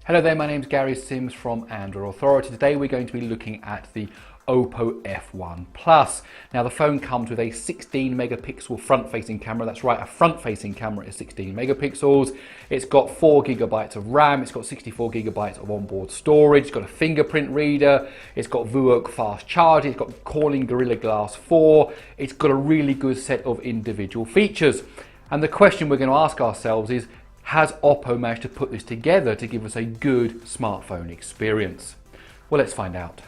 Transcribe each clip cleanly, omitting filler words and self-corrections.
Hello there, my name's Gary Sims from Android Authority. Today we're going to be looking at the Oppo F1 Plus. Now the phone comes with a 16 megapixel front-facing camera. That's right, a front-facing camera is 16 megapixels. It's got 4 gigabytes of RAM, it's got 64 gigabytes of onboard storage, it's got a fingerprint reader, it's got VUOC fast charging, it's got Corning Gorilla Glass 4, it's got a really good set of individual features. And the question we're going to ask ourselves is, has Oppo managed to put this together to give us a good smartphone experience? Well, let's find out.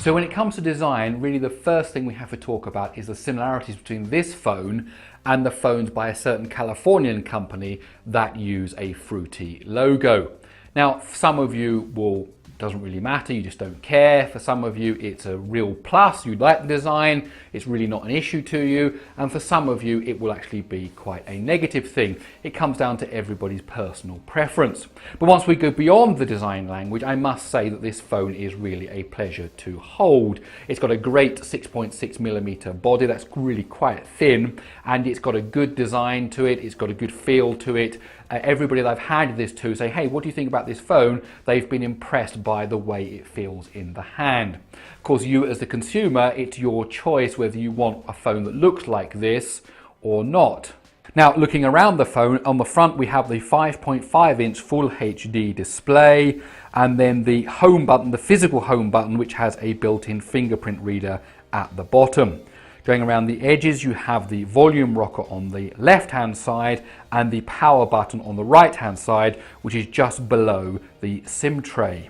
So when it comes to design, really the first thing we have to talk about is the similarities between this phone and the phones by a certain Californian company that use a fruity logo. Now, for some of you doesn't really matter, you just don't care. For some of you, it's a real plus, you like the design, it's really not an issue to you. And for some of you, it will actually be quite a negative thing. It comes down to everybody's personal preference. But once we go beyond the design language, I must say that this phone is really a pleasure to hold. It's got a great 6.6mm body, that's really quite thin, and it's got a good design to it, it's got a good feel to it. Everybody that I've handed this to say, hey, what do you think about this phone? They've been impressed by the way it feels in the hand. Of course, you as the consumer, it's your choice whether you want a phone that looks like this or not. Now, looking around the phone, on the front we have the 5.5-inch Full HD display, and then the home button, the physical home button, which has a built-in fingerprint reader at the bottom. Going around the edges, you have the volume rocker on the left-hand side and the power button on the right-hand side, which is just below the SIM tray.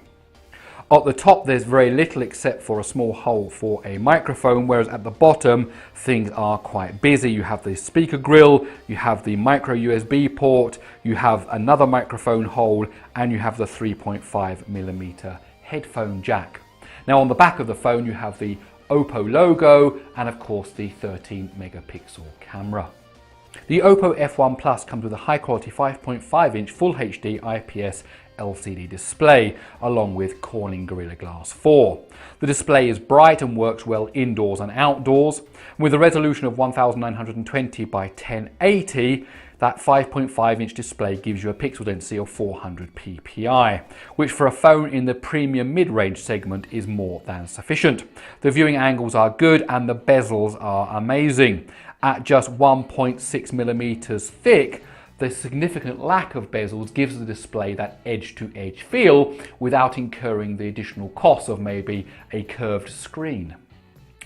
At the top, there's very little except for a small hole for a microphone, whereas at the bottom, things are quite busy. You have the speaker grill, you have the micro USB port, you have another microphone hole, and you have the 3.5mm headphone jack. Now, on the back of the phone, you have the Oppo logo and of course the 13 megapixel camera. The Oppo F1 Plus comes with a high quality 5.5-inch Full HD IPS LCD display along with Corning Gorilla Glass 4. The display is bright and works well indoors and outdoors. With a resolution of 1920 by 1080, that 5.5-inch display gives you a pixel density of 400 ppi, which for a phone in the premium mid-range segment is more than sufficient. The viewing angles are good and the bezels are amazing. At just 1.6mm thick, the significant lack of bezels gives the display that edge-to-edge feel without incurring the additional cost of maybe a curved screen.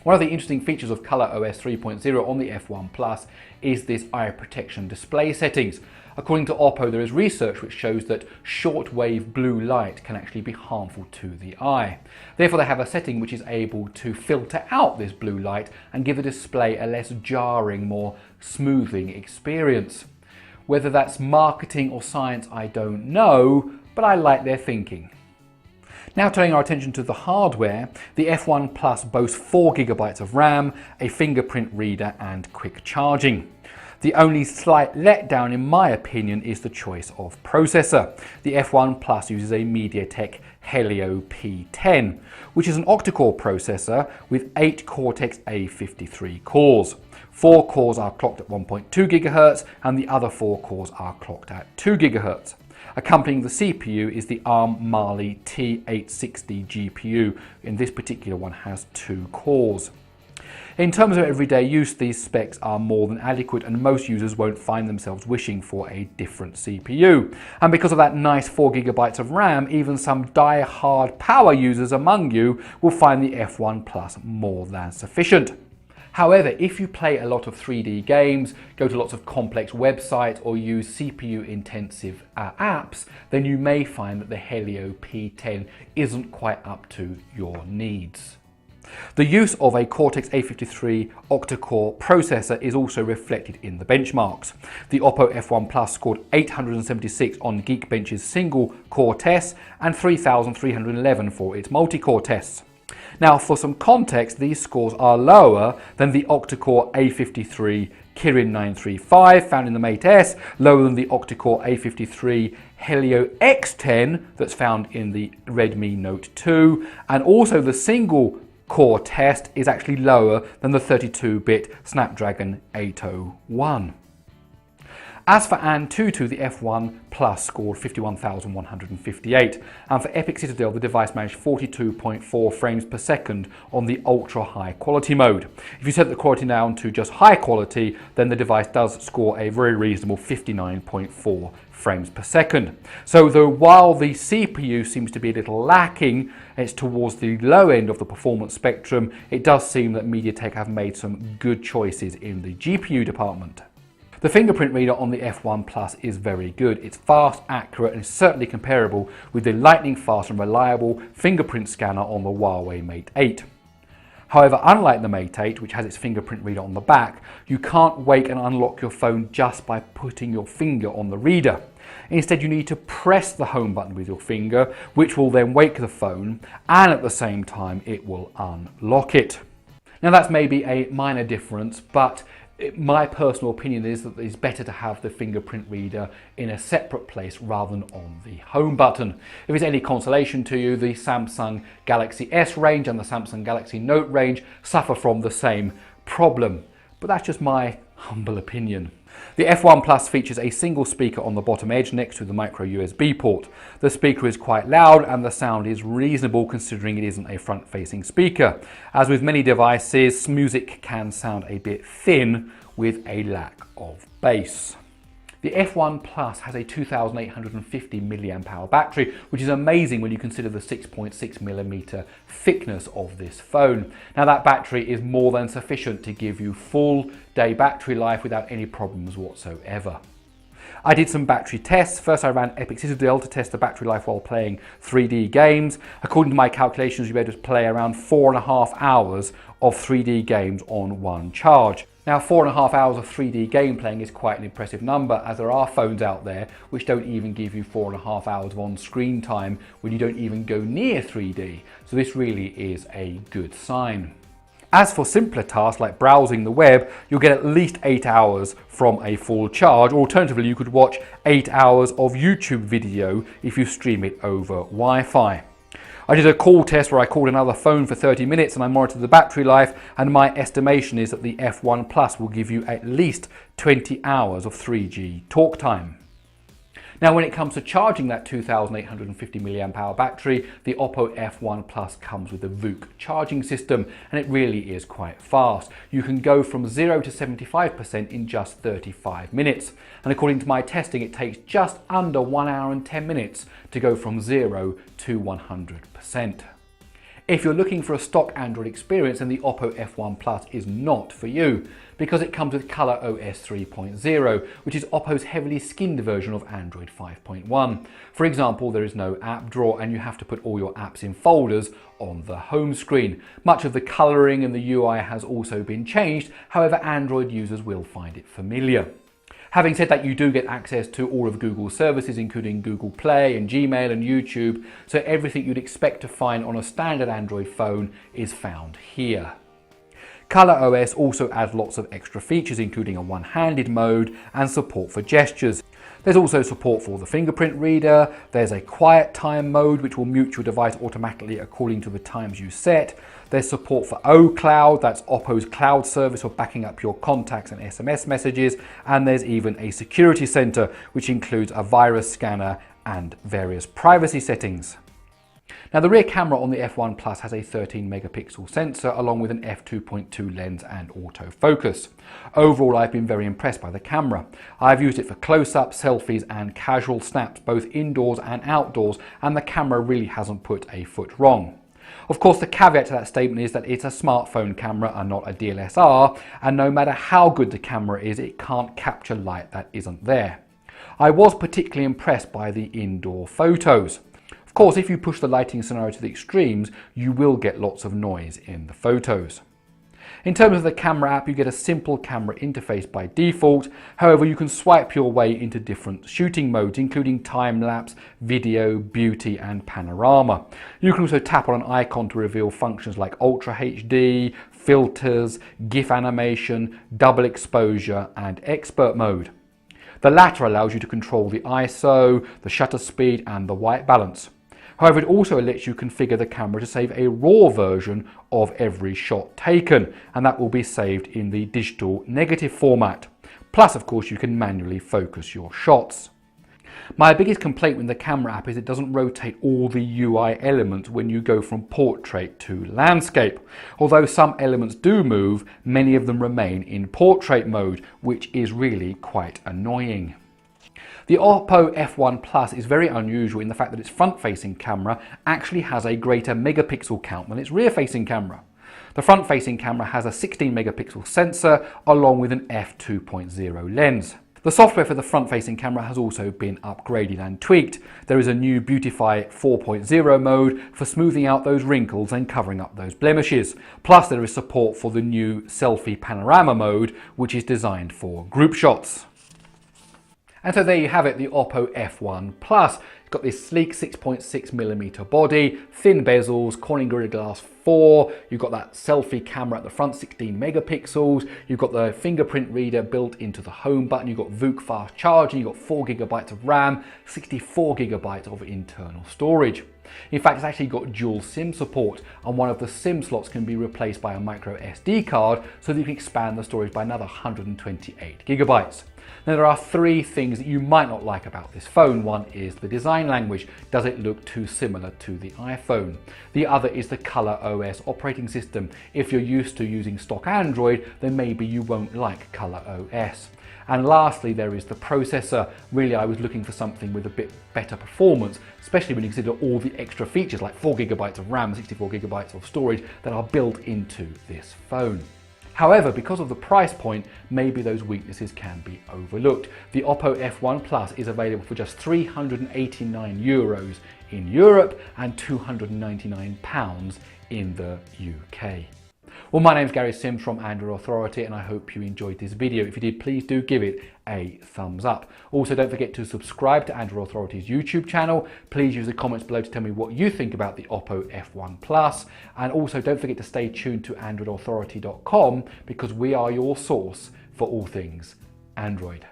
One of the interesting features of ColorOS 3.0 on the F1 Plus is this eye protection display settings. According to Oppo, there is research which shows that shortwave blue light can actually be harmful to the eye. Therefore, they have a setting which is able to filter out this blue light and give the display a less jarring, more smoothing experience. Whether that's marketing or science, I don't know, but I like their thinking. Now turning our attention to the hardware, the F1 Plus boasts 4 gigabytes of RAM, a fingerprint reader and quick charging. The only slight letdown in my opinion is the choice of processor. The F1 Plus uses a MediaTek Helio P10, which is an octa-core processor with 8 Cortex A53 cores. 4 cores are clocked at 1.2 GHz and the other 4 cores are clocked at 2 GHz. Accompanying the CPU is the ARM Mali T860 GPU. In this particular one has 2 cores. In terms of everyday use, these specs are more than adequate and most users won't find themselves wishing for a different CPU. And because of that nice 4 gigabytes of RAM, even some die-hard power users among you will find the F1 Plus more than sufficient. However, if you play a lot of 3D games, go to lots of complex websites or use CPU-intensive apps, then you may find that the Helio P10 isn't quite up to your needs. The use of a Cortex A53 octa-core processor is also reflected in the benchmarks. The Oppo F1 Plus scored 876 on Geekbench's single-core tests and 3,311 for its multi-core tests. Now, for some context, these scores are lower than the octa-core A53 Kirin 935 found in the Mate S, lower than the octa-core A53 Helio X10 that's found in the Redmi Note 2, and also the single core test is actually lower than the 32-bit Snapdragon 801. As for Antutu, the F1 Plus scored 51,158, and for Epic Citadel, the device managed 42.4 frames per second on the ultra high quality mode. If you set the quality down to just high quality, then the device does score a very reasonable 59.4 frames per second. So while the CPU seems to be a little lacking, it's towards the low end of the performance spectrum, it does seem that MediaTek have made some good choices in the GPU department. The fingerprint reader on the F1 Plus is very good. It's fast, accurate, and is certainly comparable with the lightning fast and reliable fingerprint scanner on the Huawei Mate 8. However, unlike the Mate 8, which has its fingerprint reader on the back, you can't wake and unlock your phone just by putting your finger on the reader. Instead, you need to press the home button with your finger, which will then wake the phone, and at the same time, it will unlock it. Now, that's maybe a minor difference, but my personal opinion is that it's better to have the fingerprint reader in a separate place rather than on the home button. If it's any consolation to you, the Samsung Galaxy S range and the Samsung Galaxy Note range suffer from the same problem, but that's just my humble opinion. The F1 Plus features a single speaker on the bottom edge next to the micro USB port. The speaker is quite loud and the sound is reasonable considering it isn't a front-facing speaker. As with many devices, music can sound a bit thin with a lack of bass. The F1 Plus has a 2,850 mAh battery, which is amazing when you consider the 6.6mm thickness of this phone. Now that battery is more than sufficient to give you full day battery life without any problems whatsoever. I did some battery tests. First I ran Epic Citadel to test the battery life while playing 3D games. According to my calculations, you'll be able to play around 4.5 hours of 3D games on one charge. Now 4.5 hours of 3D game playing is quite an impressive number, as there are phones out there which don't even give you 4.5 hours of on-screen time when you don't even go near 3D. So this really is a good sign. As for simpler tasks like browsing the web, you'll get at least 8 hours from a full charge, or alternatively you could watch 8 hours of YouTube video if you stream it over Wi-Fi. I did a call test where I called another phone for 30 minutes and I monitored the battery life, and my estimation is that the F1 Plus will give you at least 20 hours of 3G talk time. Now when it comes to charging that 2,850 mAh battery, the Oppo F1 Plus comes with a VOOC charging system, and it really is quite fast. You can go from 0 to 75% in just 35 minutes. And according to my testing, it takes just under 1 hour and 10 minutes to go from 0 to 100%. If you're looking for a stock Android experience, then the Oppo F1 Plus is not for you, because it comes with ColorOS 3.0, which is Oppo's heavily skinned version of Android 5.1. For example, there is no app drawer and you have to put all your apps in folders on the home screen. Much of the colouring and the UI has also been changed, however Android users will find it familiar. Having said that, you do get access to all of Google's services, including Google Play and Gmail and YouTube, so everything you'd expect to find on a standard Android phone is found here. ColorOS also adds lots of extra features, including a one-handed mode and support for gestures. There's also support for the fingerprint reader, there's a quiet time mode which will mute your device automatically according to the times you set. There's support for OCloud, that's Oppo's cloud service for backing up your contacts and SMS messages, and there's even a security center which includes a virus scanner and various privacy settings. Now the rear camera on the F1 Plus has a 13 megapixel sensor along with an f2.2 lens and autofocus. Overall, I've been very impressed by the camera. I've used it for close-ups, selfies and casual snaps both indoors and outdoors, and the camera really hasn't put a foot wrong. Of course, the caveat to that statement is that it's a smartphone camera and not a DSLR, and no matter how good the camera is, it can't capture light that isn't there. I was particularly impressed by the indoor photos. Of course, if you push the lighting scenario to the extremes, you will get lots of noise in the photos. In terms of the camera app, you get a simple camera interface by default. However, you can swipe your way into different shooting modes, including time-lapse, video, beauty, and panorama. You can also tap on an icon to reveal functions like Ultra HD, filters, GIF animation, double exposure, and expert mode. The latter allows you to control the ISO, the shutter speed, and the white balance. However, it also lets you configure the camera to save a RAW version of every shot taken, and that will be saved in the digital negative format. Plus, of course, you can manually focus your shots. My biggest complaint with the camera app is it doesn't rotate all the UI elements when you go from portrait to landscape. Although some elements do move, many of them remain in portrait mode, which is really quite annoying. The Oppo F1 Plus is very unusual in the fact that its front-facing camera actually has a greater megapixel count than its rear-facing camera. The front-facing camera has a 16 megapixel sensor along with an f2.0 lens. The software for the front-facing camera has also been upgraded and tweaked. There is a new Beautify 4.0 mode for smoothing out those wrinkles and covering up those blemishes. Plus there is support for the new Selfie panorama mode, which is designed for group shots. And so there you have it, the Oppo F1 Plus. It's got this sleek 6.6mm body, thin bezels, Corning Gorilla Glass 4, you've got that selfie camera at the front, 16 megapixels, you've got the fingerprint reader built into the home button, you've got VOOC fast charging, you've got 4 GB of RAM, 64 GB of internal storage. In fact, it's actually got dual SIM support, and one of the SIM slots can be replaced by a micro SD card so that you can expand the storage by another 128 GB. Now there are 3 things that you might not like about this phone. One is the design language. Does it look too similar to the iPhone? The other is the Color OS operating system. If you're used to using stock Android, then maybe you won't like Color OS. And lastly, there is the processor. Really, I was looking for something with a bit better performance, especially when you consider all the extra features like 4 GB of RAM, 64 GB of storage that are built into this phone. However, because of the price point, maybe those weaknesses can be overlooked. The Oppo F1 Plus is available for just €389 in Europe and £299 in the UK. Well, my name's Gary Sims from Android Authority, and I hope you enjoyed this video. If you did, please do give it a thumbs up. Also, don't forget to subscribe to Android Authority's YouTube channel. Please use the comments below to tell me what you think about the Oppo F1 Plus. And also, don't forget to stay tuned to AndroidAuthority.com because we are your source for all things Android.